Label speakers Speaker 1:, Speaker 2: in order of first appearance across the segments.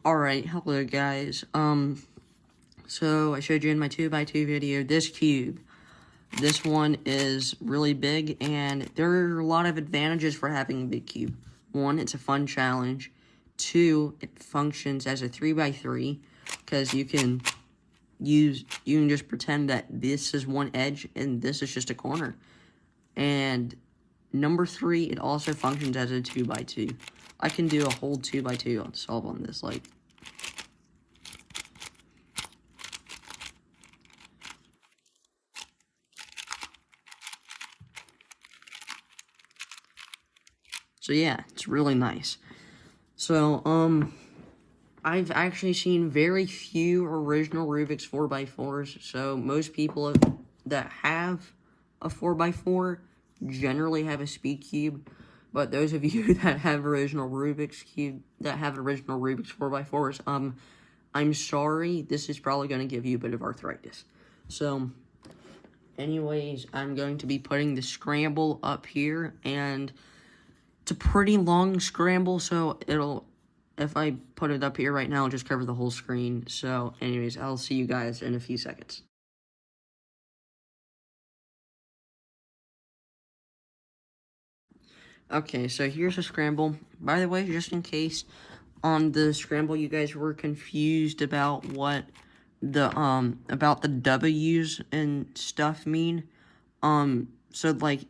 Speaker 1: Alright, hello guys. So I showed you in my 2x2 video this cube. This one is really big, and there are a lot of advantages for having a big cube. One, it's a fun challenge. Two, it functions as a 3x3, because you can just pretend that this is one edge and this is just a corner. And number three, it also functions as a 2x2. I can do a whole 2x2 solve on this, like. So yeah, it's really nice. So, I've actually seen very few original Rubik's 4x4s, so most people that have a 4x4 generally have a speed cube, but those of you that have original Rubik's 4x4s, I'm sorry, this is probably going to give you a bit of arthritis. So, anyways, I'm going to be putting the scramble up here, and it's a pretty long scramble, so if I put it up here right now, it'll just cover the whole screen. So, anyways, I'll see you guys in a few seconds. Okay, so here's a scramble. By the way, just in case on the scramble you guys were confused about what about the W's and stuff mean, so like,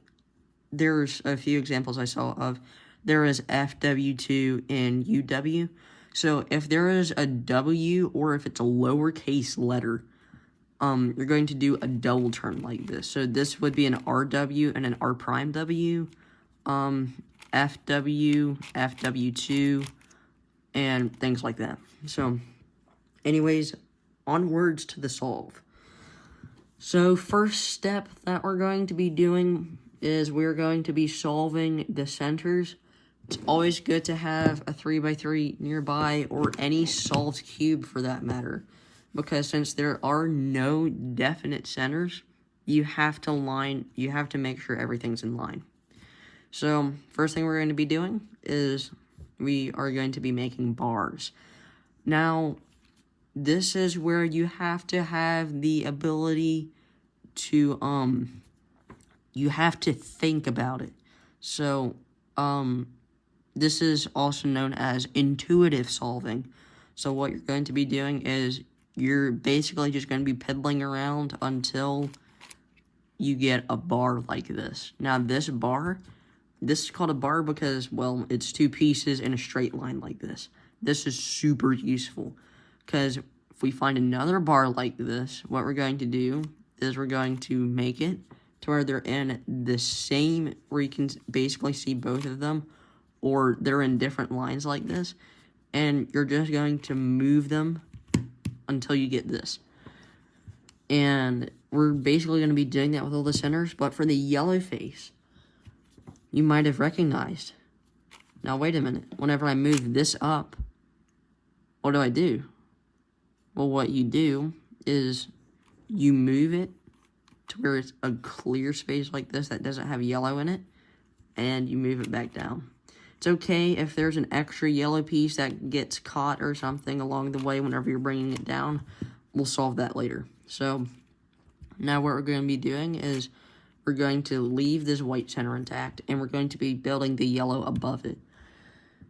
Speaker 1: there's a few examples I saw of. There is FW2 and UW. So if there is a W, or if it's a lowercase letter, you're going to do a double turn like this. So this would be an RW and an R prime W, FW, FW2, and things like that. So, anyways, onwards to the solve. So first step that we're going to be doing is we're going to be solving the centers. It's always good to have a 3x3 nearby, or any solved cube for that matter, because since there are no definite centers, you have to make sure everything's in line. So first thing we're going to be doing is we are going to be making bars. Now, this is where you have to have the ability to, you have to think about it. So, this is also known as intuitive solving. So what you're going to be doing is you're basically just going to be piddling around until you get a bar like this. Now this is called a bar because, well, it's two pieces in a straight line like this. This is super useful because if we find another bar like this, what we're going to do is we're going to make it to where they're in the same, where you can basically see both of them, or they're in different lines like this, and you're just going to move them until you get this. And we're basically going to be doing that with all the centers, but for the yellow face, you might have recognized. Now, wait a minute. Whenever I move this up, what do? Well, what you do is you move it to where it's a clear space like this that doesn't have yellow in it, and you move it back down. It's okay if there's an extra yellow piece that gets caught or something along the way whenever you're bringing it down. We'll solve that later. So, now what we're going to be doing is we're going to leave this white center intact, and we're going to be building the yellow above it.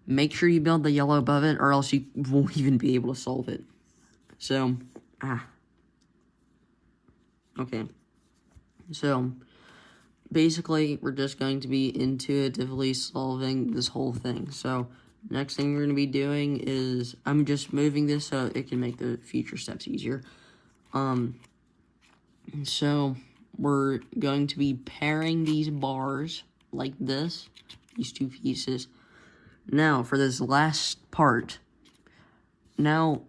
Speaker 1: Make sure you build the yellow above it, or else you won't even be able to solve it. So, okay. So, basically, we're just going to be intuitively solving this whole thing. So, next thing we're going to be doing is, I'm just moving this so it can make the future steps easier. So, we're going to be pairing these bars like this, these two pieces. Now, for this last part, now,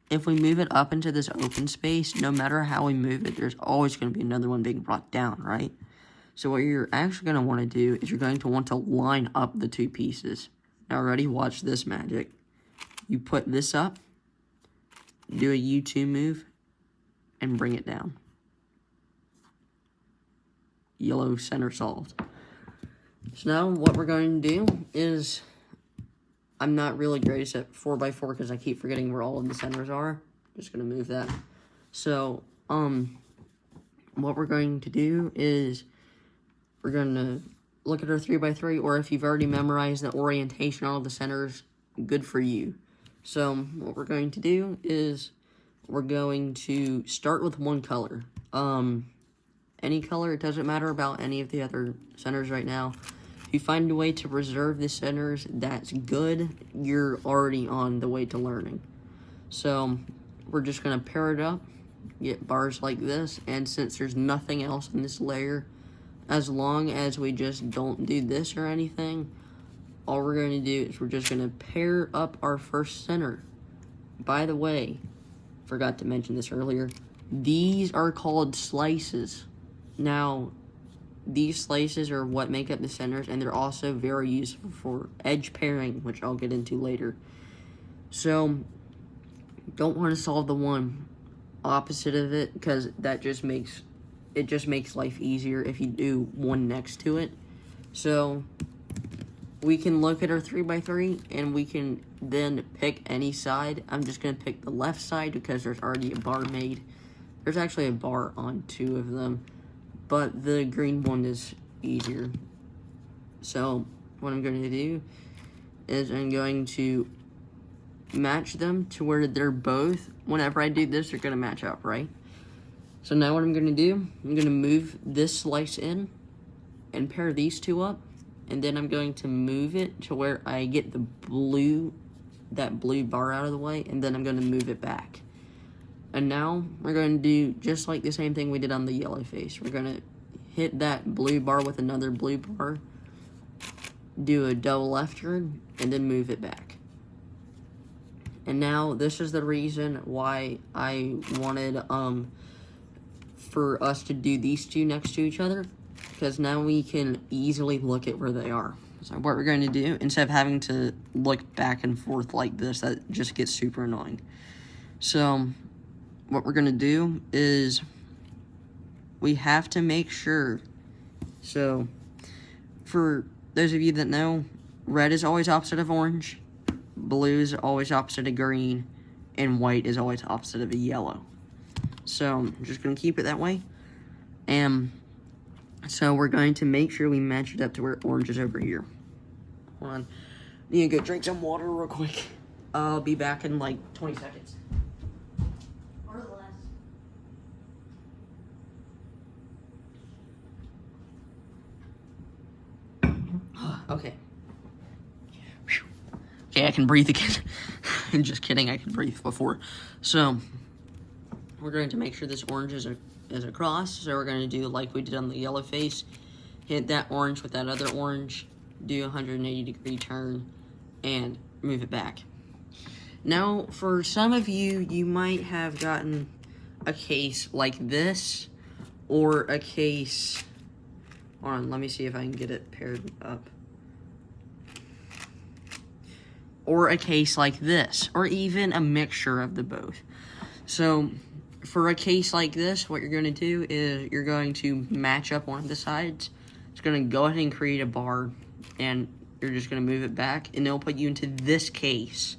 Speaker 1: if we move it up into this open space, no matter how we move it, there's always going to be another one being brought down, right? So what you're actually going to want to do is you're going to want to line up the two pieces. Now, ready? Watch this magic. You put this up, do a U2 move, and bring it down. Yellow center solved. So now what we're going to do is I'm not really great at 4x4 because I keep forgetting where all of the centers are. Just gonna move that. So, what we're going to do is we're gonna look at our 3x3, or if you've already memorized the orientation on all the centers, good for you. So, what we're going to do is we're going to start with one color. Any color, it doesn't matter about any of the other centers right now. If you find a way to preserve the centers, that's good. You're already on the way to learning. So, we're just going to pair it up, get bars like this, and since there's nothing else in this layer, as long as we just don't do this or anything, all we're going to do is we're just going to pair up our first center. By the way, forgot to mention this earlier, these are called slices. Now, these slices are what make up the centers, and they're also very useful for edge pairing, which I'll get into later. So, don't want to solve the one opposite of it, because that just makes life easier if you do one next to it. So, we can look at our 3x3, and we can then pick any side. I'm just going to pick the left side because there's already a bar made. There's actually a bar on 2 of them, but the green one is easier. So, what I'm going to do is I'm going to match them to where they're both, whenever I do this, they're going to match up, right? So now what I'm going to do, I'm going to move this slice in and pair these 2 up, and then I'm going to move it to where I get that blue bar out of the way, and then I'm going to move it back. And now we're going to do just like the same thing we did on the yellow face. We're going to hit that blue bar with another blue bar, do a double left turn, and then move it back. And now this is the reason why I wanted for us to do these 2 next to each other, because now we can easily look at where they are. So what we're going to do, instead of having to look back and forth like this, that just gets super annoying. So what we're going to do is we have to make sure. So for those of you that know, red is always opposite of orange, blue is always opposite of green, and white is always opposite of a yellow. So I'm just going to keep it that way. And so we're going to make sure we match it up to where orange is over here. Hold on. Need to go drink some water real quick. I'll be back in like 20 seconds. Or less. Okay. Whew. Okay, I can breathe again. I'm just kidding, I could breathe before. So, we're going to make sure this orange is across. So we're going to do like we did on the yellow face. Hit that orange with that other orange. Do a 180-degree turn. And move it back. Now, for some of you, you might have gotten a case like this. Or a case... Hold on, let me see if I can get it paired up. Or a case like this. Or even a mixture of the both. So, for a case like this, what you're going to do is you're going to match up one of the sides. It's going to go ahead and create a bar, and you're just going to move it back, and it'll put you into this case.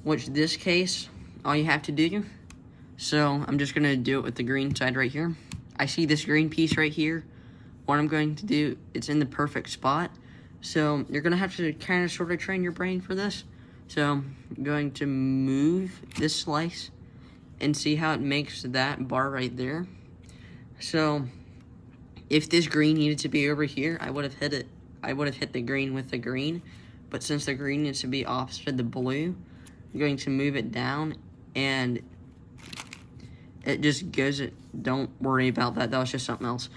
Speaker 1: Which this case, all you have to do, so I'm just going to do it with the green side right here. I see this green piece right here. What I'm going to do, it's in the perfect spot. So you're going to have to kind of sort of train your brain for this. So I'm going to move this slice and see how it makes that bar right there. So if this green needed to be over here, I would have hit it. I would have hit the green with the green. But since the green needs to be opposite the blue, I'm going to move it down, and it just goes. Don't worry about that. That was just something else.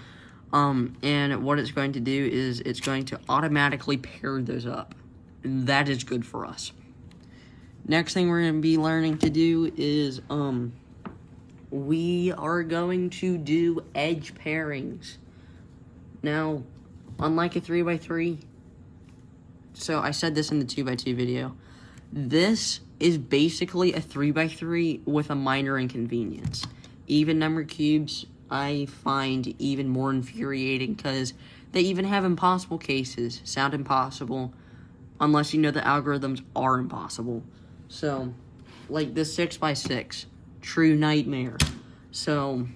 Speaker 1: And what it's going to do is it's going to automatically pair those up. And that is good for us. Next thing we're going to be learning to do is, we are going to do edge pairings. Now, unlike a 3x3, so I said this in the 2x2 video, this is basically a 3x3 with a minor inconvenience. Even number cubes, I find even more infuriating because they even have impossible cases, sound impossible. unless you know the algorithms are impossible. So, like this 6x6, true nightmare. So,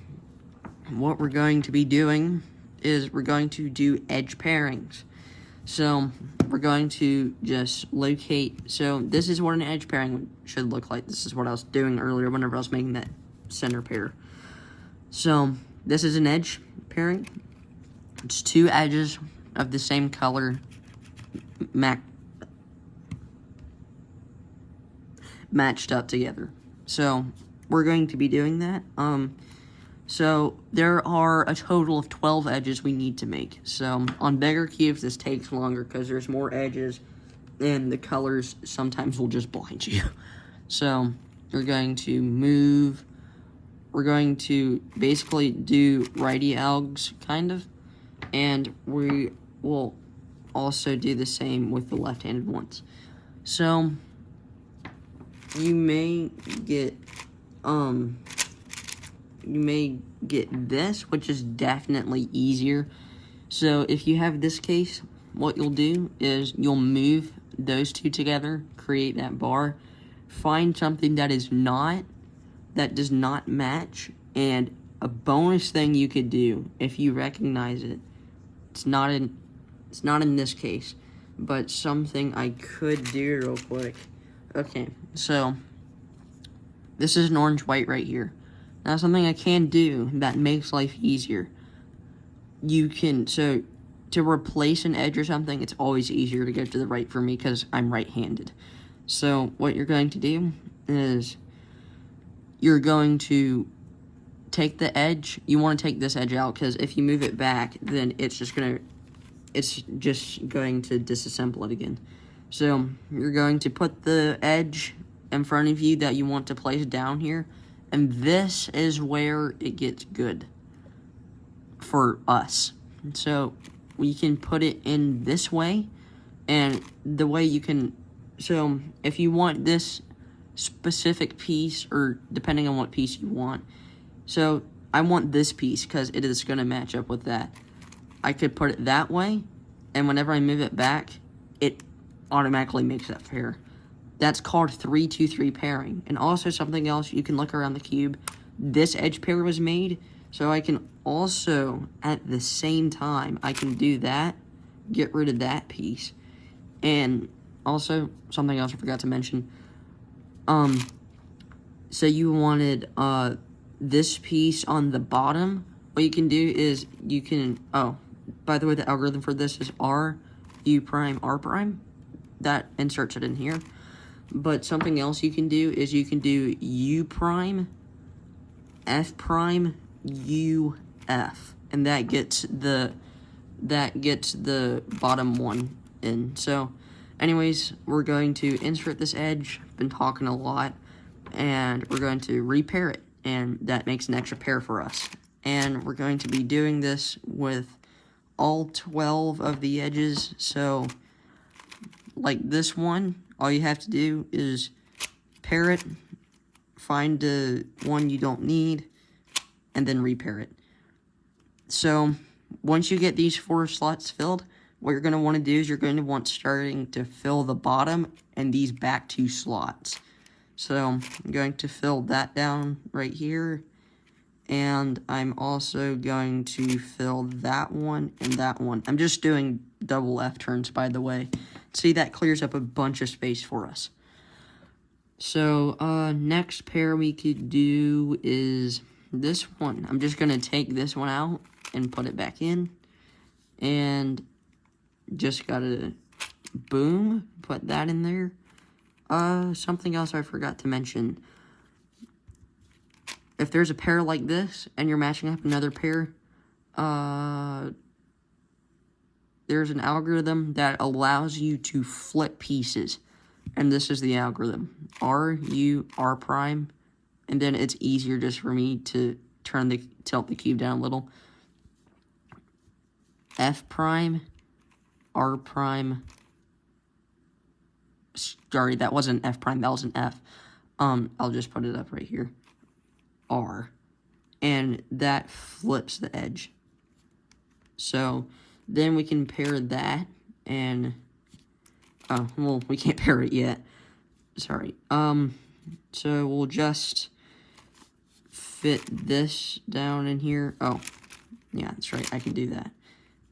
Speaker 1: what we're going to be doing is we're going to do edge pairings. So, we're going to just locate, so this is what an edge pairing should look like. This is what I was doing earlier whenever I was making that center pair. So, this is an edge pairing. It's two edges of the same color matched up together. So, we're going to be doing that. So, there are a total of 12 edges we need to make. So, on bigger cubes, this takes longer because there's more edges, and the colors sometimes will just blind you. So, we're going to basically do righty algs, kind of, and we will also do the same with the left-handed ones. So, you may get this, which is definitely easier. So if you have this case, what you'll do is you'll move those two together, create that bar, find something that does not match, and a bonus thing you could do if you recognize it. It's not in this case, but something I could do real quick. Okay, so this is an orange-white right here. Now, something I can do that makes life easier. To replace an edge or something, it's always easier to go to the right for me because I'm right-handed. So, what you're going to do is you're going to take the edge. You want to take this edge out because if you move it back, then it's just going to disassemble it again. So, you're going to put the edge in front of you that you want to place down here. And this is where it gets good for us. So we can put it in this way, and the way you can, so if you want this specific piece, or depending on what piece you want, so I want this piece because it is going to match up with that. I could put it that way, and whenever I move it back, it automatically makes that pair. That's called 3-2-3 pairing. And also something else, you can look around the cube. This edge pair was made, so I can also, at the same time, I can do that, get rid of that piece. And also, something else I forgot to mention. So you wanted this piece on the bottom. What you can do is you can, by the way, the algorithm for this is R, U prime, R prime. That inserts it in here. But something else you can do is you can do U prime, F prime, U, F. And that gets the bottom one in. So, anyways, we're going to insert this edge. Been talking a lot. And we're going to repair it. And that makes an extra pair for us. And we're going to be doing this with all 12 of the edges. So, like this one, all you have to do is pair it, find the one you don't need, and then repair it. So, once you get these 4 slots filled, what you're going to want to do is you're going to want starting to fill the bottom and these back 2 slots. So, I'm going to fill that down right here, and I'm also going to fill that one and that one. I'm just doing double F turns, by the way. See, that clears up a bunch of space for us. So, next pair we could do is this one. I'm just going to take this one out and put it back in. And just got to, boom, put that in there. Something else I forgot to mention. If there's a pair like this, and you're matching up another pair, there's an algorithm that allows you to flip pieces. And this is the algorithm. R, U, R prime. And then it's easier just for me to tilt the cube down a little. F prime, R prime. Sorry, that wasn't F prime, that was an F. I'll just put it up right here. R. And that flips the edge. So, then we can pair that, and Oh, well, we can't pair it yet. Sorry. So we'll just fit this down in here. Oh, yeah, that's right. I can do that.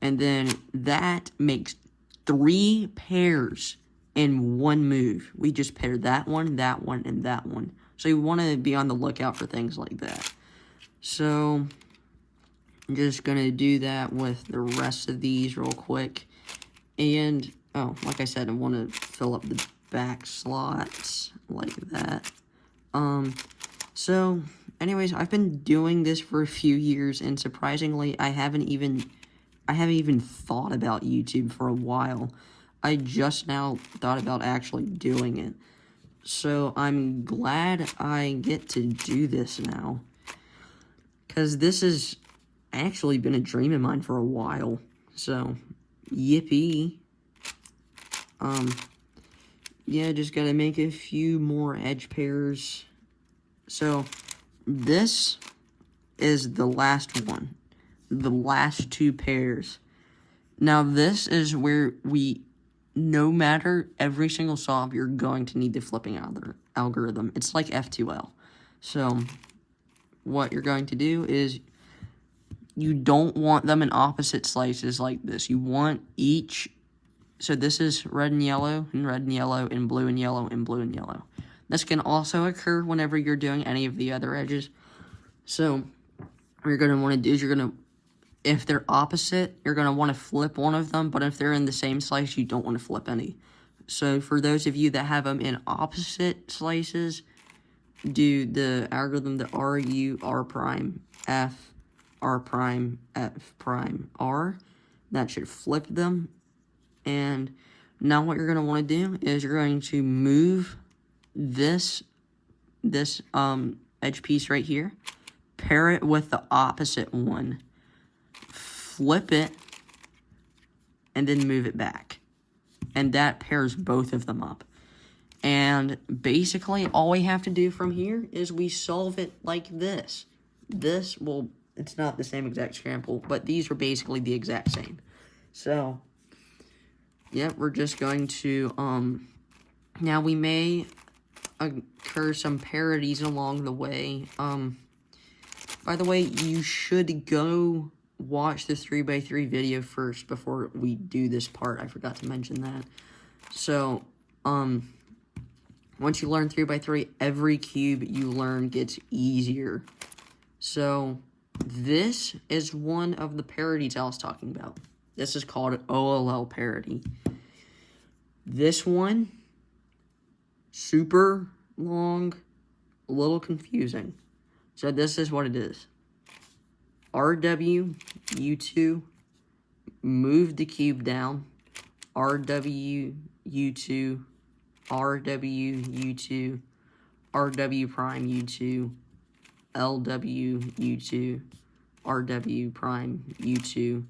Speaker 1: And then that makes 3 pairs in one move. We just pair that one, and that one. So you want to be on the lookout for things like that. So I'm just going to do that with the rest of these real quick. And, oh, like I said, I want to fill up the back slots like that. So, anyways, I've been doing this for a few years, and surprisingly, I haven't even thought about YouTube for a while. I just now thought about actually doing it. So, I'm glad I get to do this now. Because this has actually been a dream of mine for a while. So, yippee. Yeah, just gotta make a few more edge pairs. So, this is the last one. The last 2 pairs. Now, this is where no matter every single solve, you're going to need the flipping algorithm. It's like F2L. So, what you're going to do is, you don't want them in opposite slices like this. You want each, so this is red and yellow, and blue and yellow, and blue and yellow. This can also occur whenever you're doing any of the other edges. So, what you're going to want to do is if they're opposite, you're going to want to flip one of them, but if they're in the same slice, you don't want to flip any. So, for those of you that have them in opposite slices, do the algorithm, the R, U, R prime, F, R prime, F prime, R. That should flip them. And now what you're going to want to do is you're going to move this edge piece right here, pair it with the opposite one, flip it, and then move it back. And that pairs both of them up. And basically, all we have to do from here is we solve it like this. It's not the same exact scramble, but these are basically the exact same. So, yeah, we're just going to, now we may occur some parodies along the way. By the way, you should go watch the 3x3 video first before we do this part. I forgot to mention that. So, once you learn 3x3, every cube you learn gets easier. So, this is one of the parodies I was talking about. This is called an OLL parody. This one, super long, a little confusing. So this is what it is. RW, U2, move the cube down. RW, U2, RW, U2, RW prime, U2, LW, U2, RW prime, U2,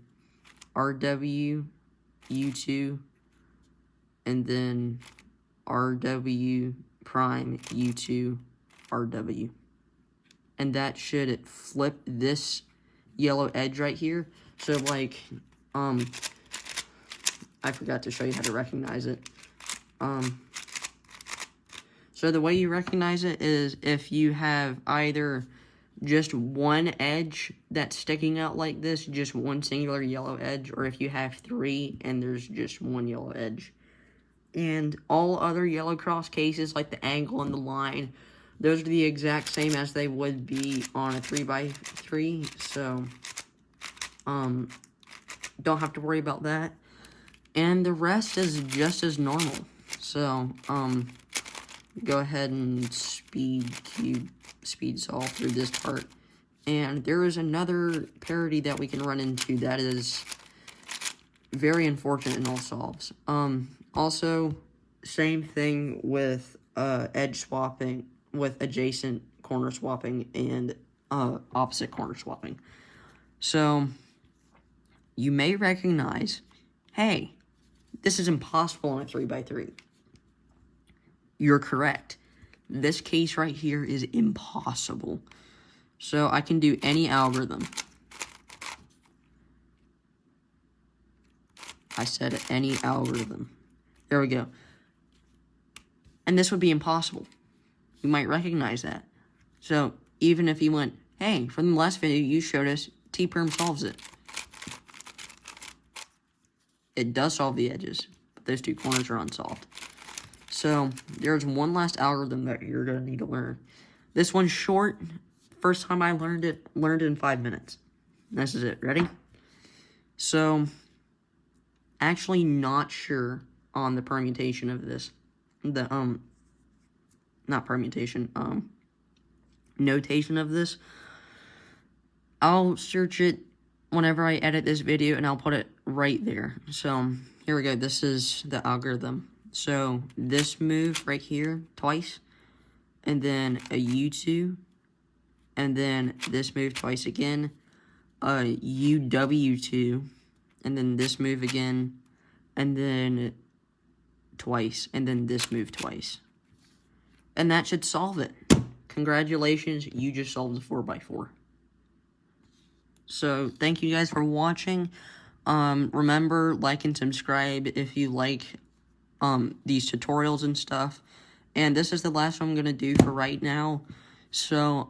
Speaker 1: RW, U2, and then RW prime, U2, RW. And that should flip this yellow edge right here. So, like, I forgot to show you how to recognize it. So the way you recognize it is if you have either just one edge that's sticking out like this, just one singular yellow edge, or if you have 3 and there's just one yellow edge. And all other yellow cross cases, like the angle and the line, those are the exact same as they would be on a 3x3, so, don't have to worry about that. And the rest is just as normal. So, go ahead and speed solve through this part. And there is another parody that we can run into that is very unfortunate in all solves. Also, same thing with edge swapping, with adjacent corner swapping and opposite corner swapping. So, you may recognize, hey, this is impossible on a 3x3. You're correct. This case right here is impossible. So I can do any algorithm. I said any algorithm. There we go. And this would be impossible. You might recognize that. So, even if you went, hey, from the last video you showed us, T-Perm solves it. It does solve the edges, but those two corners are unsolved. So, there's one last algorithm that you're going to need to learn. This one's short. First time I learned it in 5 minutes. This is it. Ready? So, actually not sure on the permutation of this. Not permutation, notation of this. I'll search it whenever I edit this video, and I'll put it right there. So, here we go. This is the algorithm. So, this move right here, twice, and then a U2, and then this move twice again, a UW2, and then this move again, and then twice, and then this move twice. And that should solve it. Congratulations, you just solved the 4x4. So, thank you guys for watching. Remember, like and subscribe if you like these tutorials and stuff. And this is the last one I'm going to do for right now. So,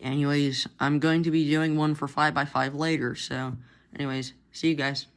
Speaker 1: anyways, I'm going to be doing one for 5x5 later. So, anyways, see you guys.